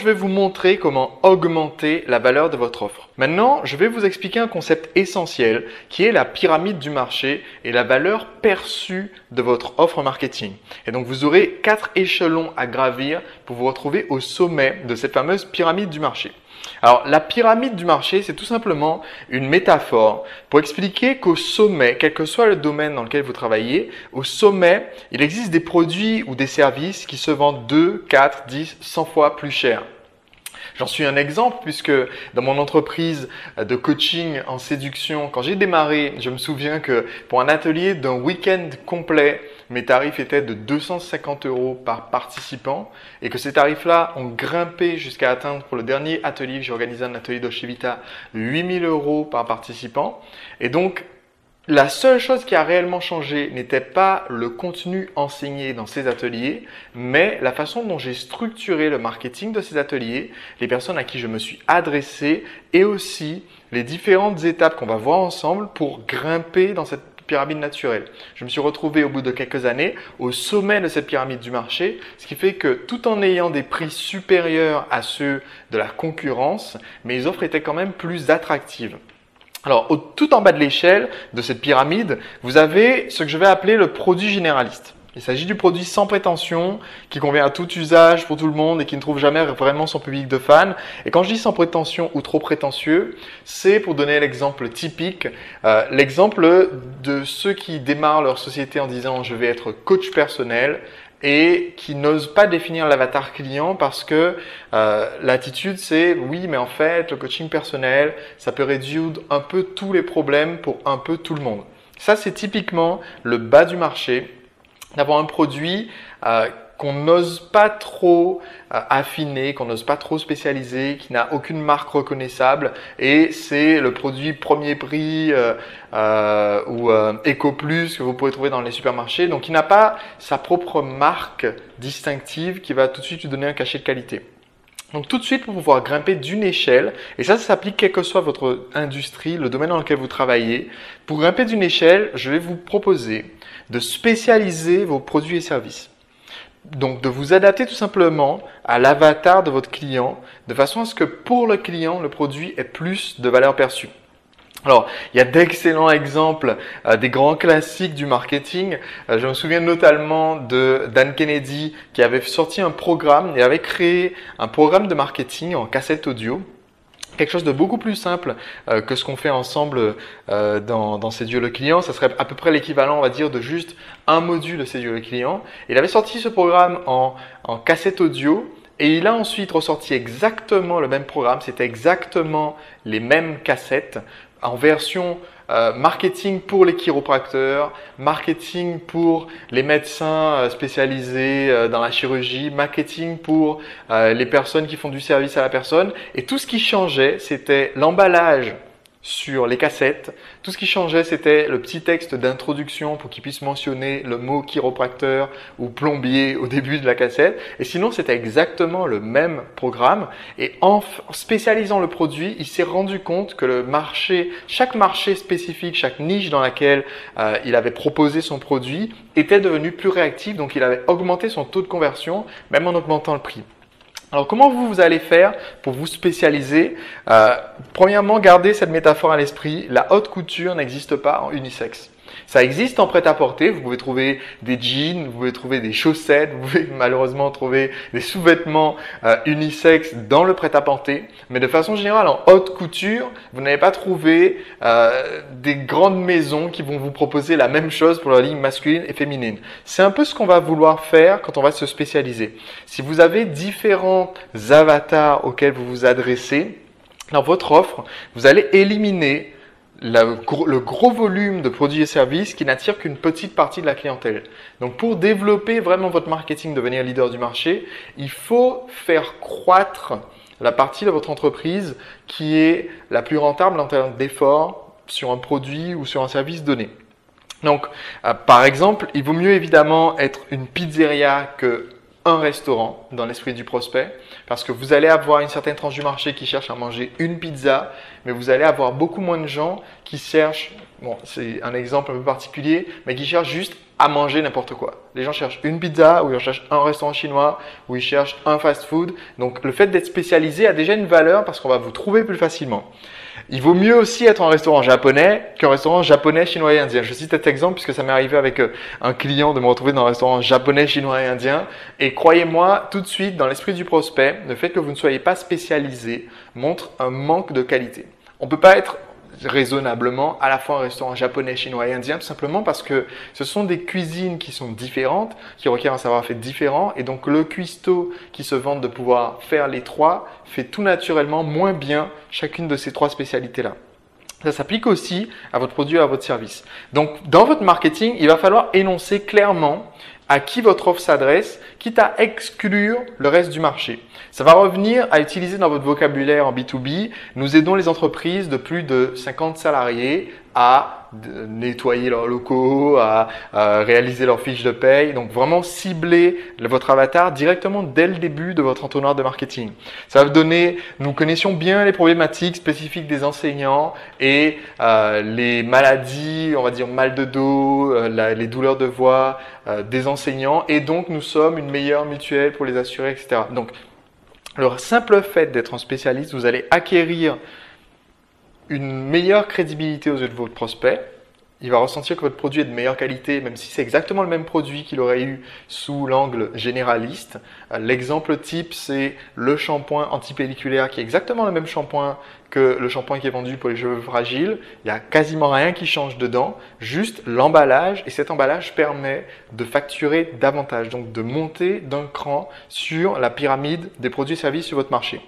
vais vous montrer comment augmenter la valeur de votre offre. Maintenant, je vais vous expliquer un concept essentiel qui est la pyramide du marché et la valeur perçue de votre offre marketing. Et donc, vous aurez 4 échelons à gravir pour vous retrouver au sommet de cette fameuse pyramide du marché. Alors, la pyramide du marché, c'est tout simplement une métaphore pour expliquer qu'au sommet, quel que soit le domaine dans lequel vous travaillez, au sommet, il existe des produits ou des services qui se vendent 2, 4, 10, 100 fois plus cher. J'en suis un exemple puisque dans mon entreprise de coaching en séduction, quand j'ai démarré, je me souviens que pour un atelier d'un week-end complet, mes tarifs étaient de 250 € par participant et que ces tarifs-là ont grimpé jusqu'à atteindre pour le dernier atelier que j'ai organisé, un atelier d'Oshivita, 8 000 € par participant. Et donc, la seule chose qui a réellement changé n'était pas le contenu enseigné dans ces ateliers, mais la façon dont j'ai structuré le marketing de ces ateliers, les personnes à qui je me suis adressé et aussi les différentes étapes qu'on va voir ensemble pour grimper dans cette pyramide naturelle. Je me suis retrouvé au bout de quelques années au sommet de cette pyramide du marché, ce qui fait que tout en ayant des prix supérieurs à ceux de la concurrence, mes offres étaient quand même plus attractives. Alors, tout en bas de l'échelle de cette pyramide, vous avez ce que je vais appeler le produit généraliste. Il s'agit du produit sans prétention, qui convient à tout usage pour tout le monde et qui ne trouve jamais vraiment son public de fans. Et quand je dis sans prétention ou trop prétentieux, c'est pour donner l'exemple typique, l'exemple de ceux qui démarrent leur société en disant « je vais être coach personnel ». Et qui n'osent pas définir l'avatar client parce que l'attitude c'est oui mais en fait le coaching personnel ça peut résoudre un peu tous les problèmes pour un peu tout le monde. Ça c'est typiquement le bas du marché, d'avoir un produit qu'on n'ose pas trop affiner, qu'on n'ose pas trop spécialiser, qui n'a aucune marque reconnaissable et c'est le produit premier prix ou Eco Plus que vous pouvez trouver dans les supermarchés. Donc, il n'a pas sa propre marque distinctive qui va tout de suite lui donner un cachet de qualité. Donc tout de suite, pour pouvoir grimper d'une échelle, et ça s'applique quelle que soit votre industrie, le domaine dans lequel vous travaillez, pour grimper d'une échelle, je vais vous proposer de spécialiser vos produits et services. Donc, de vous adapter tout simplement à l'avatar de votre client, de façon à ce que pour le client, le produit ait plus de valeur perçue. Alors, il y a d'excellents exemples des grands classiques du marketing. Je me souviens notamment de Dan Kennedy qui avait sorti un programme, il avait créé un programme de marketing en cassette audio. Quelque chose de beaucoup plus simple que ce qu'on fait ensemble dans Séduire le client. Ça serait à peu près l'équivalent, on va dire, de juste un module de Séduire le client. Il avait sorti ce programme en cassette audio et il a ensuite ressorti exactement le même programme. C'était exactement les mêmes cassettes en version marketing pour les chiropracteurs, marketing pour les médecins spécialisés dans la chirurgie, marketing pour les personnes qui font du service à la personne. Et tout ce qui changeait, c'était l'emballage sur les cassettes. Tout ce qui changeait, c'était le petit texte d'introduction pour qu'il puisse mentionner le mot chiropracteur ou plombier au début de la cassette. Et sinon, c'était exactement le même programme. Et en spécialisant le produit, il s'est rendu compte que le marché, chaque marché spécifique, chaque niche dans laquelle il avait proposé son produit était devenu plus réactif. Donc, il avait augmenté son taux de conversion, même en augmentant le prix. Alors, comment vous allez faire pour vous spécialiser? Premièrement, gardez cette métaphore à l'esprit. La haute couture n'existe pas en unisexe. Ça existe en prêt-à-porter. Vous pouvez trouver des jeans, vous pouvez trouver des chaussettes, vous pouvez malheureusement trouver des sous-vêtements unisex dans le prêt-à-porter. Mais de façon générale, en haute couture, vous n'allez pas trouver des grandes maisons qui vont vous proposer la même chose pour la ligne masculine et féminine. C'est un peu ce qu'on va vouloir faire quand on va se spécialiser. Si vous avez différents avatars auxquels vous vous adressez, dans votre offre, vous allez éliminer le gros volume de produits et services qui n'attire qu'une petite partie de la clientèle. Donc, pour développer vraiment votre marketing, devenir leader du marché, il faut faire croître la partie de votre entreprise qui est la plus rentable en termes d'effort sur un produit ou sur un service donné. Donc, par exemple, il vaut mieux évidemment être une pizzeria que un restaurant dans l'esprit du prospect parce que vous allez avoir une certaine tranche du marché qui cherche à manger une pizza, mais vous allez avoir beaucoup moins de gens qui cherchent, bon, c'est un exemple un peu particulier, mais qui cherchent juste à manger n'importe quoi. Les gens cherchent une pizza, ou ils cherchent un restaurant chinois, ou ils cherchent un fast-food. Donc, le fait d'être spécialisé a déjà une valeur parce qu'on va vous trouver plus facilement. Il vaut mieux aussi être un restaurant japonais qu'un restaurant japonais, chinois et indien. Je cite cet exemple puisque ça m'est arrivé avec un client de me retrouver dans un restaurant japonais, chinois et indien. Et croyez-moi, tout de suite, dans l'esprit du prospect, le fait que vous ne soyez pas spécialisé montre un manque de qualité. On ne peut pas être raisonnablement à la fois un restaurant japonais, chinois et indien, tout simplement parce que ce sont des cuisines qui sont différentes, qui requièrent un savoir-faire différent, et donc le cuistot qui se vante de pouvoir faire les trois fait tout naturellement moins bien chacune de ces trois spécialités-là. Ça s'applique aussi à votre produit et à votre service. Donc, dans votre marketing, il va falloir énoncer clairement à qui votre offre s'adresse, quitte à exclure le reste du marché. Ça va revenir à utiliser dans votre vocabulaire en B2B. Nous aidons les entreprises de plus de 50 salariés à nettoyer leurs locaux, à réaliser leurs fiches de paye. Donc vraiment cibler votre avatar directement dès le début de votre entonnoir de marketing. Ça va vous donner, nous connaissions bien les problématiques spécifiques des enseignants et les maladies, on va dire mal de dos, les douleurs de voix des enseignants, et donc nous sommes une meilleure mutuelle pour les assurer, etc. Donc le simple fait d'être un spécialiste, vous allez acquérir une meilleure crédibilité aux yeux de votre prospect. Il va ressentir que votre produit est de meilleure qualité, même si c'est exactement le même produit qu'il aurait eu sous l'angle généraliste. L'exemple type, c'est le shampoing antipelliculaire qui est exactement le même shampoing que le shampoing qui est vendu pour les cheveux fragiles. Il n'y a quasiment rien qui change dedans, juste l'emballage. Et cet emballage permet de facturer davantage, donc de monter d'un cran sur la pyramide des produits et services sur votre marché.